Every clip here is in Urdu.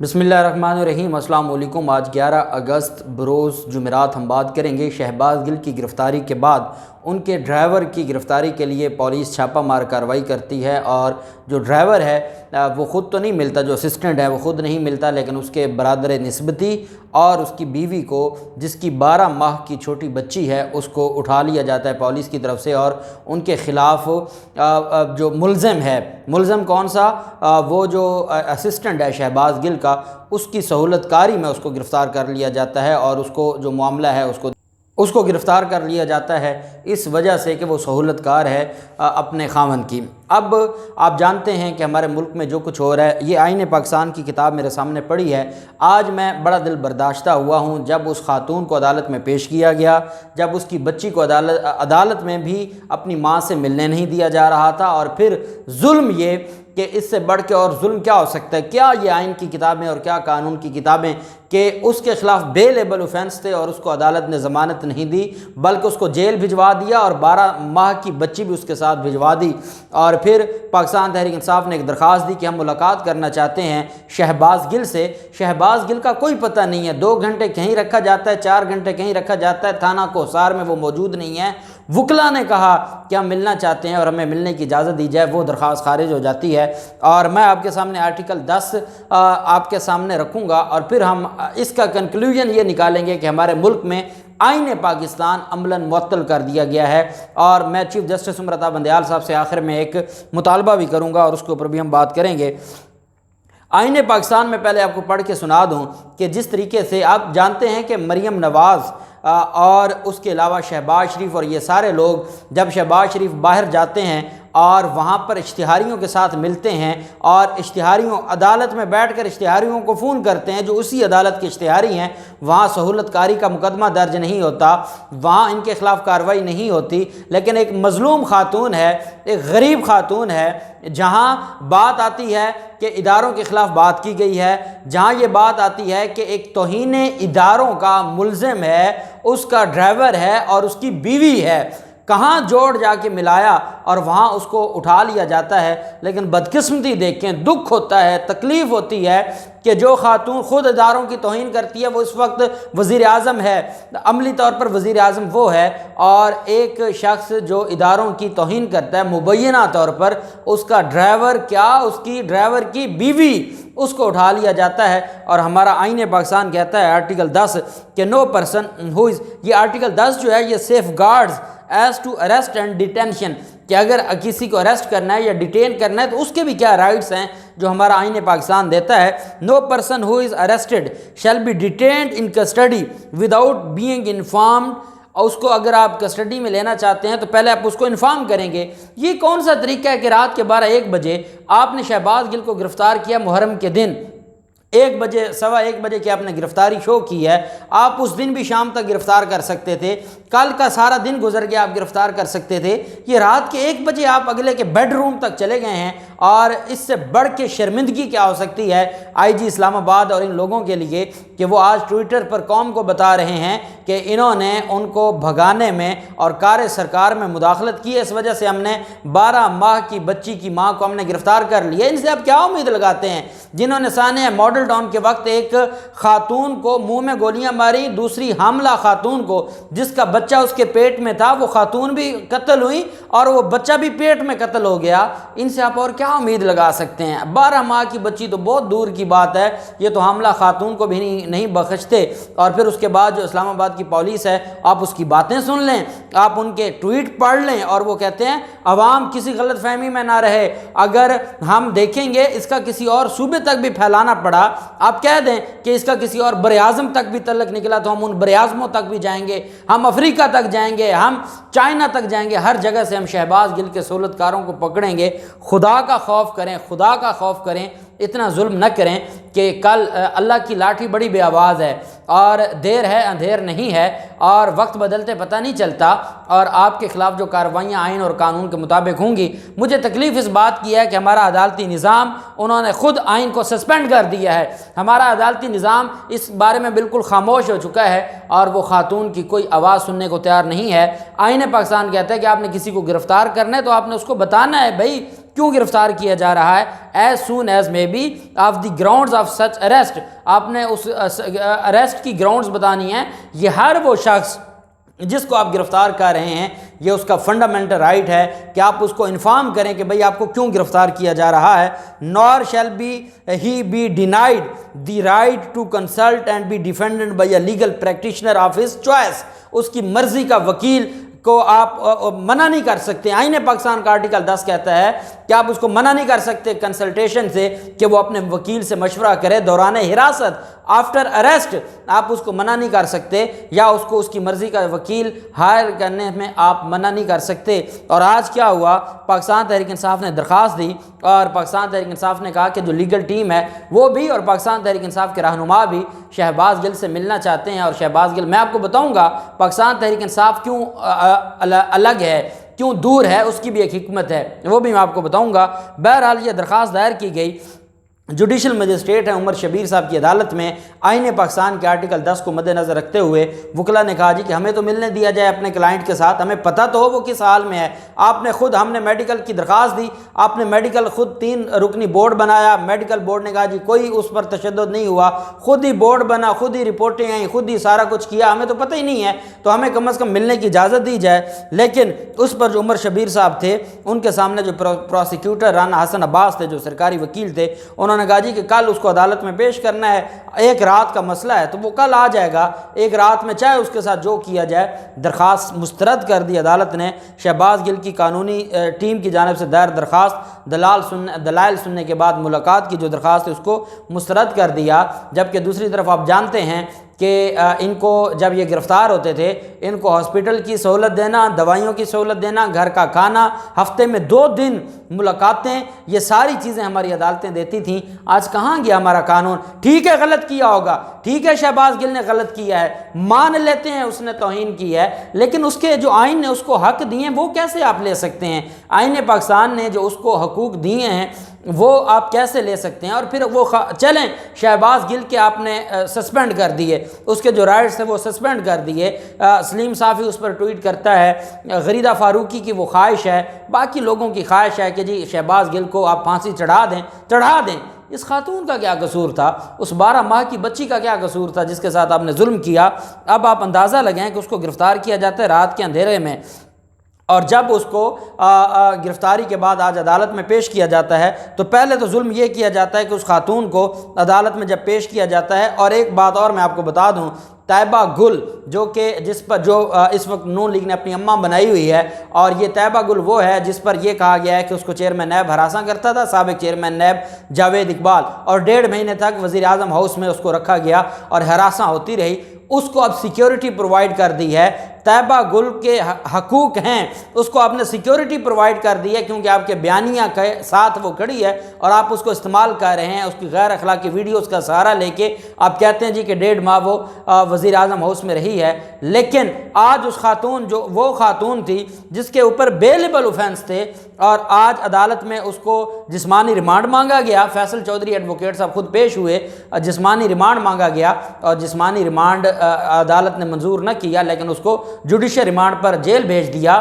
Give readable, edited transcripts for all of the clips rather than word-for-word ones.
بسم اللہ الرحمن الرحیم۔ السلام علیکم۔ آج 11 اگست بروز جمعرات ہم بات کریں گے شہباز گل کی گرفتاری کے بعد ان کے ڈرائیور کی گرفتاری کے لیے پولیس چھاپہ مار کارروائی کرتی ہے، اور جو ڈرائیور ہے وہ خود تو نہیں ملتا، جو اسسٹنٹ ہے وہ خود نہیں ملتا، لیکن اس کے برادر نسبتی اور اس کی بیوی کو، جس کی 12 ماہ کی چھوٹی بچی ہے، اس کو اٹھا لیا جاتا ہے پولیس کی طرف سے، اور ان کے خلاف جو ملزم کون سا، وہ جو اسسٹنٹ ہے شہباز گل کا، اس کی سہولت کاری میں اس کو گرفتار کر لیا جاتا ہے، اور اس کو جو معاملہ ہے اس کو گرفتار کر لیا جاتا ہے اس وجہ سے کہ وہ سہولت کار ہے اپنے خاوند کی۔ اب آپ جانتے ہیں کہ ہمارے ملک میں جو کچھ ہو رہا ہے، یہ آئین پاکستان کی کتاب میرے سامنے پڑھی ہے، آج میں بڑا دل برداشتہ ہوا ہوں جب اس خاتون کو عدالت میں پیش کیا گیا، جب اس کی بچی کو عدالت میں بھی اپنی ماں سے ملنے نہیں دیا جا رہا تھا، اور پھر ظلم یہ کہ اس سے بڑھ کے اور ظلم کیا ہو سکتا ہے؟ کیا یہ آئین کی کتابیں اور کیا قانون کی کتابیں کہ اس کے خلاف بے لیبل اوفینس تھے اور اس کو عدالت نے ضمانت نہیں دی، بلکہ اس کو جیل بھجوا دیا، اور 12 ماہ کی بچی بھی اس کے ساتھ بھجوا دی، اور پھر پاکستان تحریک انصاف نے ایک درخواست دی کہ ہم ملاقات کرنا چاہتے ہیں شہباز گل سے۔ شہباز گل کا کوئی پتہ نہیں ہے، 2 گھنٹے کہیں رکھا جاتا ہے، 4 گھنٹے کہیں رکھا جاتا ہے، تھانہ کوثار میں وہ موجود نہیں ہے۔ وکلا نے کہا کہ ہم ملنا چاہتے ہیں اور ہمیں ملنے کی اجازت دی جائے، وہ درخواست خارج ہو جاتی ہے، اور میں آپ کے سامنے آرٹیکل 10 آپ کے سامنے رکھوں گا، اور پھر ہم اس کا کنکلوژن یہ نکالیں گے کہ ہمارے ملک میں آئین پاکستان عملاً معطل کر دیا گیا ہے، اور میں چیف جسٹس عمر عطا بندیال صاحب سے آخر میں ایک مطالبہ بھی کروں گا، اور اس کے اوپر بھی ہم بات کریں گے۔ آئین پاکستان میں پہلے آپ کو پڑھ کے سنا دوں کہ جس طریقے سے آپ جانتے ہیں کہ مریم نواز اور اس کے علاوہ شہباز شریف اور یہ سارے لوگ جب شہباز شریف باہر جاتے ہیں اور وہاں پر اشتہاریوں کے ساتھ ملتے ہیں، اور اشتہاریوں عدالت میں بیٹھ کر اشتہاریوں کو فون کرتے ہیں جو اسی عدالت کے اشتہاری ہیں، وہاں سہولت کاری کا مقدمہ درج نہیں ہوتا، وہاں ان کے خلاف کارروائی نہیں ہوتی، لیکن ایک مظلوم خاتون ہے، ایک غریب خاتون ہے، جہاں بات آتی ہے کہ اداروں کے خلاف بات کی گئی ہے، جہاں یہ بات آتی ہے کہ ایک توہین اداروں کا ملزم ہے، اس کا ڈرائیور ہے اور اس کی بیوی ہے، کہاں جوڑ جا کے ملایا اور وہاں اس کو اٹھا لیا جاتا ہے۔ لیکن بدقسمتی دیکھیں، دکھ ہوتا ہے، تکلیف ہوتی ہے کہ جو خاتون خود اداروں کی توہین کرتی ہے وہ اس وقت وزیر اعظم ہے، عملی طور پر وزیر اعظم وہ ہے، اور ایک شخص جو اداروں کی توہین کرتا ہے مبینہ طور پر، اس کا ڈرائیور کیا، اس کی ڈرائیور کی بیوی، اس کو اٹھا لیا جاتا ہے۔ اور ہمارا آئین پاکستان کہتا ہے آرٹیکل 10 کہ نو پرسن ہو از، یہ آرٹیکل 10 جو ہے یہ safeguards as to arrest and detention, کہ اگر کسی کو اریسٹ کرنا ہے یا ڈیٹین کرنا ہے تو اس کے بھی کیا رائٹس ہیں جو ہمارا آئین پاکستان دیتا ہے۔ No person who is arrested shall be detained in custody without being informed, اور اس کو اگر آپ کسٹڈی میں لینا چاہتے ہیں تو پہلے آپ اس کو انفارم کریں گے۔ یہ کون سا طریقہ ہے کہ رات کے 12-1 بجے آپ نے شہباز گل کو گرفتار کیا، محرم کے دن 1 بجے 1:15 بجے کی آپ نے گرفتاری شو کی ہے، آپ اس دن بھی شام تک گرفتار کر سکتے تھے، کل کا سارا دن گزر گیا آپ گرفتار کر سکتے تھے، یہ رات کے 1 بجے آپ اگلے کے بیڈ روم تک چلے گئے ہیں، اور اس سے بڑھ کے شرمندگی کیا ہو سکتی ہے آئی جی اسلام آباد اور ان لوگوں کے لیے کہ وہ آج ٹویٹر پر قوم کو بتا رہے ہیں کہ انہوں نے ان کو بھگانے میں اور کار سرکار میں مداخلت کی ہے، اس وجہ سے ہم نے 12 ماہ کی بچی کی ماں کو ہم نے گرفتار کر لیا۔ ان سے آپ کیا امید لگاتے ہیں جنہوں نے سانحہ ماڈل ٹاؤن کے وقت ایک خاتون کو منہ میں گولیاں ماری، دوسری حاملہ خاتون کو جس کا بچہ اس کے پیٹ میں تھا، وہ خاتون بھی قتل ہوئی اور وہ بچہ بھی پیٹ میں قتل ہو گیا، ان سے آپ اور کیا امید لگا سکتے ہیں؟ 12 ماہ کی بچی تو بہت دور کی بات ہے، یہ تو حاملہ خاتون کو بھی نہیں بخشتے۔ اور پھر اس کے بعد جو اسلام آباد کی پولیس ہے، آپ اس کی باتیں سن لیں، آپ ان کے ٹویٹ پڑھ لیں، اور وہ کہتے ہیں عوام کسی غلط فہمی میں نہ رہے، اگر ہم دیکھیں گے اس کا کسی اور صوبے تک بھی پھیلانا پڑا، آپ کہہ دیں کہ اس کا کسی اور براعظم تک بھی تعلق نکلا تو ہم ان براعظموں تک بھی جائیں گے، ہم افریقہ تک جائیں گے، ہم چائنا تک جائیں گے، ہر جگہ سے ہم شہباز گل کے سہولت کاروں کو پکڑیں گے۔ خدا کا خوف کریں، خدا کا خوف کریں، اتنا ظلم نہ کریں کہ کل اللہ کی لاٹھی بڑی بے آواز ہے، اور دیر ہے اندھیر نہیں ہے، اور وقت بدلتے پتہ نہیں چلتا، اور آپ کے خلاف جو کارروائیاں آئین اور قانون کے مطابق ہوں گی۔ مجھے تکلیف اس بات کی ہے کہ ہمارا عدالتی نظام، انہوں نے خود آئین کو سسپینڈ کر دیا ہے، ہمارا عدالتی نظام اس بارے میں بالکل خاموش ہو چکا ہے، اور وہ خاتون کی کوئی آواز سننے کو تیار نہیں ہے۔ آئین پاکستان کہتا ہے کہ آپ نے کسی کو گرفتار کرنا ہے تو آپ نے اس کو بتانا ہے، بھائی کیوں گرفتار کیا جا رہا ہے؟ As soon as may be of the grounds of such arrest, آپ نے اس اریسٹ کی گراؤنڈز بتانی ہیں۔ یہ ہر وہ شخص جس کو آپ گرفتار کر رہے ہیں، یہ اس کا فنڈامنٹل رائٹ ہے کہ آپ اس کو انفارم کریں کہ بھئی آپ کو کیوں گرفتار کیا جا رہا ہے۔ Nor shall be he be denied the right to consult and be defended by a legal practitioner of his choice, اس کی مرضی کا وکیل کو آپ منع نہیں کر سکتے۔ آئین پاکستان کا آرٹیکل 10 کہتا ہے کہ آپ اس کو منع نہیں کر سکتے کنسلٹیشن سے کہ وہ اپنے وکیل سے مشورہ کرے دوران حراست، آفٹر اریسٹ آپ اس کو منع نہیں کر سکتے، یا اس کو اس کی مرضی کا وکیل ہائر کرنے میں آپ منع نہیں کر سکتے۔ اور آج کیا ہوا، پاکستان تحریک انصاف نے درخواست دی اور پاکستان تحریک انصاف نے کہا کہ جو لیگل ٹیم ہے وہ بھی اور پاکستان تحریک انصاف کے رہنما بھی شہباز گل سے ملنا چاہتے ہیں۔ اور شہباز گل، میں آپ کو بتاؤں گا پاکستان تحریک انصاف کیوں الگ ہے، کیوں دور ہے، اس کی بھی ایک حکمت ہے، وہ بھی میں آپ کو بتاؤں گا۔ بہرحال یہ درخواست دائر کی گئی جوڈیشل مجسٹریٹ ہیں عمر شبیر صاحب کی عدالت میں، آئین پاکستان کے آرٹیکل 10 کو مد نظر رکھتے ہوئے وکلا نے کہا جی کہ ہمیں تو ملنے دیا جائے اپنے کلائنٹ کے ساتھ، ہمیں پتہ تو ہو وہ کس حال میں ہے۔ آپ نے خود، ہم نے میڈیکل کی درخواست دی، آپ نے میڈیکل خود 3 رکنی بورڈ بنایا، میڈیکل بورڈ نے کہا جی کوئی اس پر تشدد نہیں ہوا، خود ہی بورڈ بنا، خود ہی رپورٹیں آئیں، خود ہی سارا کچھ کیا، ہمیں تو پتہ ہی نہیں ہے، تو ہمیں کم از کم ملنے کی اجازت دی جائے۔ لیکن اس پر جو عمر شبیر صاحب تھے، ان کے سامنے جو پروسیکیوٹر رانا حسن عباس تھے جو سرکاری وکیل تھے، انہوں نے کہا جی کہ کل اس کو عدالت میں پیش کرنا ہے، ایک رات کا مسئلہ ہے تو وہ کل آ جائے گا، ایک رات میں چاہے اس کے ساتھ جو کیا جائے۔ درخواست مسترد کر دی عدالت نے۔ شہباز گل کی قانونی ٹیم کی جانب سے دائر درخواست دلائل سننے کے بعد ملاقات کی جو درخواست ہے اس کو مسترد کر دیا۔ جبکہ دوسری طرف آپ جانتے ہیں کہ ان کو جب یہ گرفتار ہوتے تھے، ان کو ہاسپٹل کی سہولت دینا، دوائیوں کی سہولت دینا، گھر کا کھانا، ہفتے میں 2 دن ملاقاتیں، یہ ساری چیزیں ہماری عدالتیں دیتی تھیں۔ آج کہاں گیا ہمارا قانون؟ ٹھیک ہے غلط کیا ہوگا، ٹھیک ہے شہباز گل نے غلط کیا ہے، مان لیتے ہیں اس نے توہین کی ہے، لیکن اس کے جو آئین نے اس کو حق دیے ہیں وہ کیسے آپ لے سکتے ہیں؟ آئین پاکستان نے جو اس کو حقوق دیے ہیں وہ آپ کیسے لے سکتے ہیں؟ اور پھر وہ چلیں شہباز گل کے آپ نے سسپینڈ کر دیے، اس کے جو رائٹس ہیں وہ سسپینڈ کر دیے۔ سلیم صافی اس پر ٹویٹ کرتا ہے، غریدہ فاروقی کی وہ خواہش ہے، باقی لوگوں کی خواہش ہے کہ جی شہباز گل کو آپ پھانسی چڑھا دیں۔ اس خاتون کا کیا قصور تھا؟ اس 12 ماہ کی بچی کا کیا قصور تھا جس کے ساتھ آپ نے ظلم کیا؟ اب آپ اندازہ لگائیں کہ اس کو گرفتار کیا جاتا ہے رات کے اندھیرے میں، اور جب اس کو گرفتاری کے بعد آج عدالت میں پیش کیا جاتا ہے تو پہلے تو ظلم یہ کیا جاتا ہے کہ اس خاتون کو عدالت میں جب پیش کیا جاتا ہے، اور ایک بات اور میں آپ کو بتا دوں، طیبہ گل جو کہ جس پر جو اس وقت نون لیگ نے اپنی اماں بنائی ہوئی ہے، اور یہ طیبہ گل وہ ہے جس پر یہ کہا گیا ہے کہ اس کو چیئرمین نیب ہراساں کرتا تھا، سابق چیئرمین نیب جاوید اقبال، اور 1.5 مہینے تک وزیر اعظم ہاؤس میں اس کو رکھا گیا اور ہراساں ہوتی رہی۔ اس کو اب سیکیورٹی پرووائڈ کر دی ہے، طیبہ گل کے حقوق ہیں، اس کو آپ نے سیکیورٹی پرووائڈ کر دی ہے کیونکہ آپ کے بیانیہ کے ساتھ وہ کھڑی ہے اور آپ اس کو استعمال کر رہے ہیں، اس کی غیر اخلاقی ویڈیوز کا سہارا لے کے آپ کہتے ہیں جی کہ 1.5 ماہ وہ وزیر اعظم ہاؤس میں رہی ہے۔ لیکن آج اس خاتون جو وہ خاتون تھی جس کے اوپر بیلیبل اوفینس تھے، اور آج عدالت میں اس کو جسمانی ریمانڈ مانگا گیا، فیصل چودھری ایڈوکیٹ صاحب خود پیش ہوئے، جسمانی ریمانڈ مانگا گیا اور جسمانی ریمانڈ عدالت نے منظور نہ کیا، لیکن اس کو جوڈیشل ریمانڈ پر جیل بھیج دیا۔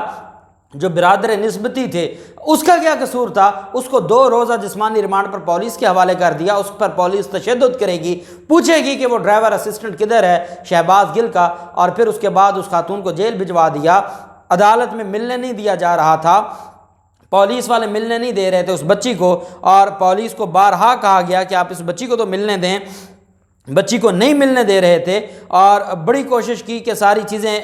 جو برادر نسبتی تھے اس کا کیا قصور تھا؟ اس کو 2 روزہ جسمانی ریمانڈ پر پولیس کے حوالے کر دیا، اس پر پولیس تشدد کرے گی، پوچھے گی کہ وہ ڈرائیور اسسٹنٹ کدھر ہے شہباز گل کا، اور پھر اس کے بعد اس خاتون کو جیل بھجوا دیا۔ عدالت میں ملنے نہیں دیا جا رہا تھا، پولیس والے ملنے نہیں دے رہے تھے اس بچی کو، اور پولیس کو بارہا کہا گیا کہ آپ اس بچی کو تو ملنے دیں، بچی کو نہیں ملنے دے رہے تھے، اور بڑی کوشش کی کہ ساری چیزیں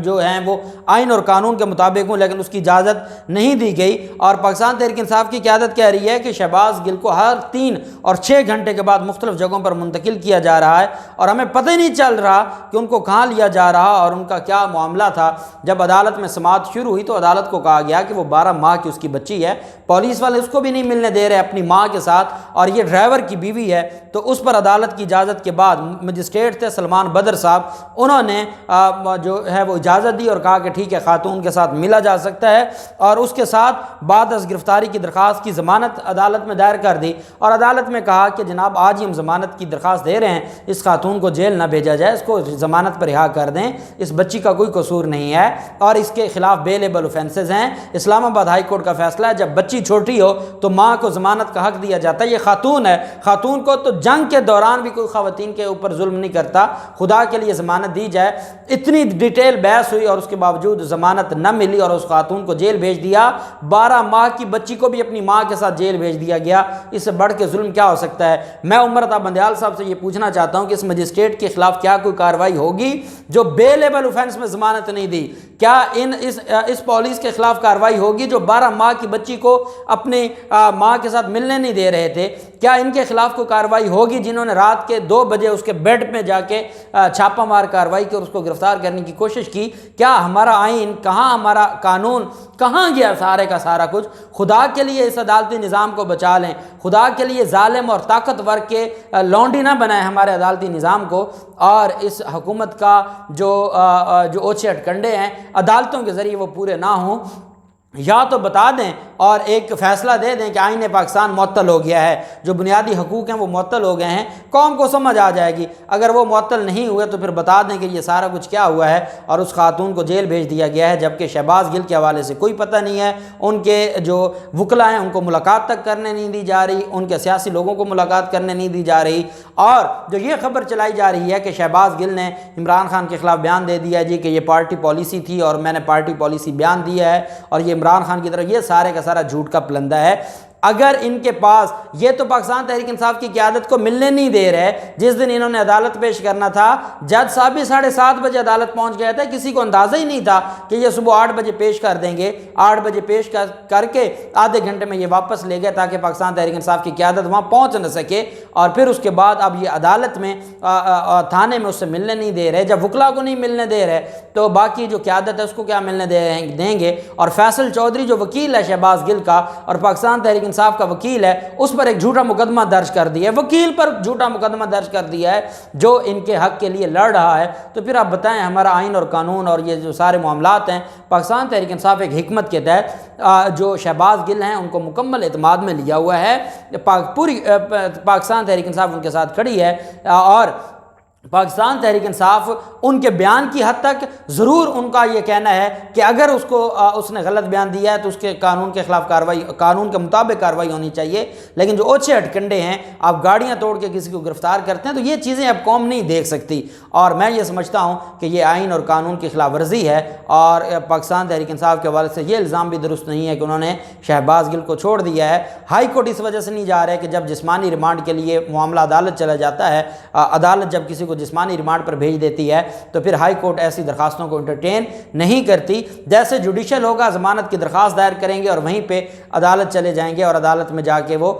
جو ہیں وہ آئین اور قانون کے مطابق ہوں، لیکن اس کی اجازت نہیں دی گئی۔ اور پاکستان تحریک انصاف کی قیادت کہہ رہی ہے کہ شہباز گل کو ہر 3 اور 6 گھنٹے کے بعد مختلف جگہوں پر منتقل کیا جا رہا ہے، اور ہمیں پتہ ہی نہیں چل رہا کہ ان کو کہاں لیا جا رہا اور ان کا کیا معاملہ تھا۔ جب عدالت میں سماعت شروع ہوئی تو عدالت کو کہا گیا کہ وہ 12 ماہ کی اس کی بچی ہے، پولیس والے اس کو بھی نہیں ملنے دے رہے اپنی ماں کے ساتھ، اور یہ ڈرائیور کی بیوی ہے، تو اس پر عدالت کی اجازت کے بعد مجسٹریٹ تھے سلمان بدر صاحب، انہوں نے جو ہے وہ اجازت دی اور کہا کہ ٹھیک ہے خاتون کے ساتھ ملا جا سکتا ہے، اور اس کے ساتھ بعد از گرفتاری کی درخواست کی ضمانت عدالت میں دائر کر دی، اور عدالت میں کہا کہ جناب آج ہی ہم ضمانت کی درخواست دے رہے ہیں، اس خاتون کو جیل نہ بھیجا جائے، اس کو ضمانت پر رہا کر دیں، اس بچی کا کوئی قصور نہیں ہے اور اس کے خلاف بیلیبل اوفینسز ہیں۔ اسلام آباد ہائی کورٹ کا فیصلہ ہے جب بچی چھوٹی ہو تو ماں کو ضمانت کا حق دیا جاتا ہے۔ یہ خاتون ہے، خاتون کو تو جنگ کے دوران بھی کوئی خواتین کے اوپر ظلم نہیں کرتا، خدا کے لیے ضمانت دی جائے۔ اتنی ڈیٹیل بحث ہوئی اور اس کے باوجود ضمانت نہ ملی اور اس خاتون کو جیل بھیج دیا، 12 ماہ کی بچی کو بھی اپنی ماں کے ساتھ جیل بھیج دیا گیا۔ اس سے بڑھ کے ظلم کیا ہو سکتا ہے؟ میں عمر عطا بندیال صاحب سے یہ پوچھنا چاہتا ہوں کہ اس مجسٹریٹ کے خلاف کیا کوئی کارروائی ہوگی جو بے لیبل اوفینس میں ضمانت نہیں دی؟ کیا اس پولیس کے خلاف کارروائی ہوگی جو 12 ماہ کی بچی کو اپنی ماں کے ساتھ ملنے نہیں دے رہے تھے؟ کیا ان کے خلاف کوئی کارروائی ہوگی جنہوں نے رات کے 2 بجے اس کے بیڈ میں جا کے چھاپہ مار کارروائی کی اور اس کو گرفتار کرنے کی کوشش کی؟ کیا ہمارا آئین کہاں، ہمارا قانون کہاں گیا سارے کا سارا کچھ؟ خدا کے لیے اس عدالتی نظام کو بچا لیں، خدا کے لیے ظالم اور طاقتور کے لونڈی نہ بنائیں ہمارے عدالتی نظام کو، اور اس حکومت کا جو اوچھے ہٹکنڈے ہیں عدالتوں کے ذریعے وہ پورے نہ ہوں۔ یا تو بتا دیں اور ایک فیصلہ دے دیں کہ آئین پاکستان معطل ہو گیا ہے، جو بنیادی حقوق ہیں وہ معطل ہو گئے ہیں، قوم کو سمجھ آ جائے گی۔ اگر وہ معطل نہیں ہوئے تو پھر بتا دیں کہ یہ سارا کچھ کیا ہوا ہے اور اس خاتون کو جیل بھیج دیا گیا ہے، جبکہ شہباز گل کے حوالے سے کوئی پتہ نہیں ہے، ان کے جو وکلا ہیں ان کو ملاقات تک کرنے نہیں دی جا رہی، ان کے سیاسی لوگوں کو ملاقات کرنے نہیں دی جا رہی، اور جو یہ خبر چلائی جا رہی ہے کہ شہباز گل نے عمران خان کے خلاف بیان دے دیا جی کہ یہ پارٹی پالیسی تھی اور میں نے پارٹی پالیسی بیان دیا ہے اور یہ عمران خان کی طرف، یہ سارے کا سارا جھوٹ کا پلندہ ہے۔ اگر ان کے پاس یہ تو پاکستان تحریک انصاف کی قیادت کو ملنے نہیں دے رہے، جس دن انہوں نے عدالت پیش کرنا تھا جج صاحب بھی 7:30 بجے عدالت پہنچ گیا تھا، کسی کو اندازہ ہی نہیں تھا کہ یہ صبح 8 بجے پیش کر دیں گے، 8 بجے پیش کر کے آدھے گھنٹے میں یہ واپس لے گئے تاکہ پاکستان تحریک انصاف کی قیادت وہاں پہنچ نہ سکے، اور پھر اس کے بعد اب یہ عدالت میں تھانے میں اس سے ملنے نہیں دے رہے۔ جب وکلا کو نہیں ملنے دے رہے تو باقی جو قیادت ہے اس کو کیا ملنے دیں گے؟ اور فیصل چودھری جو وکیل ہے شہباز گل کا اور پاکستان تحریک انصاف کا وکیل ہے، اس پر ایک جھوٹا مقدمہ درج کر دیا ہے، وکیل پر جھوٹا مقدمہ درج کر دیا ہے جو ان کے حق کے لیے لڑ رہا ہے۔ تو پھر آپ بتائیں ہمارا آئین اور قانون اور یہ جو سارے معاملات ہیں، پاکستان تحریک انصاف ایک حکمت کے تحت جو شہباز گل ہیں ان کو مکمل اعتماد میں لیا ہوا ہے، پوری پاکستان تحریک انصاف ان کے ساتھ کھڑی ہے، اور پاکستان تحریک انصاف ان کے بیان کی حد تک ضرور ان کا یہ کہنا ہے کہ اگر اس نے غلط بیان دیا ہے تو اس کے قانون کے خلاف کارروائی، قانون کے مطابق کارروائی ہونی چاہیے، لیکن جو اوچھے ہٹکنڈے ہیں، آپ گاڑیاں توڑ کے کسی کو گرفتار کرتے ہیں تو یہ چیزیں اب قوم نہیں دیکھ سکتی، اور میں یہ سمجھتا ہوں کہ یہ آئین اور قانون کی خلاف ورزی ہے، اور پاکستان تحریک انصاف کے حوالے سے یہ الزام بھی درست نہیں ہے کہ انہوں نے شہباز گل کو چھوڑ دیا ہے۔ ہائی کورٹ اس وجہ سے نہیں جا رہے کہ جب جسمانی ریمانڈ کے لیے معاملہ عدالت چلا جاتا ہے، عدالت جب کسی کو جسمانی ریمانڈ پر بھیج دیتی ہے تو پھر ہائی کورٹ ایسی درخواستوں کو انٹرٹین نہیں کرتی۔ جیسے جوڈیشل ہوگا، ضمانت کی درخواست دائر کریں گے اور وہیں پہ عدالت چلے جائیں گے اور عدالت میں جا کے وہ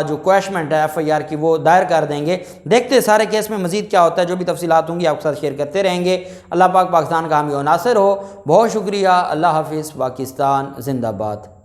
جو کویشمنٹ ہے FIR کی وہ دائر کر دیں گے۔ دیکھتے ہیں سارے کیس میں مزید کیا ہوتا ہے، جو بھی تفصیلات ہوں گی آپ کے ساتھ شیئر کرتے رہیں گے۔ اللہ پاک پاکستان کا حامی و ناصر ہو۔ بہت شکریہ، اللہ حافظ، پاکستان زندہ باد۔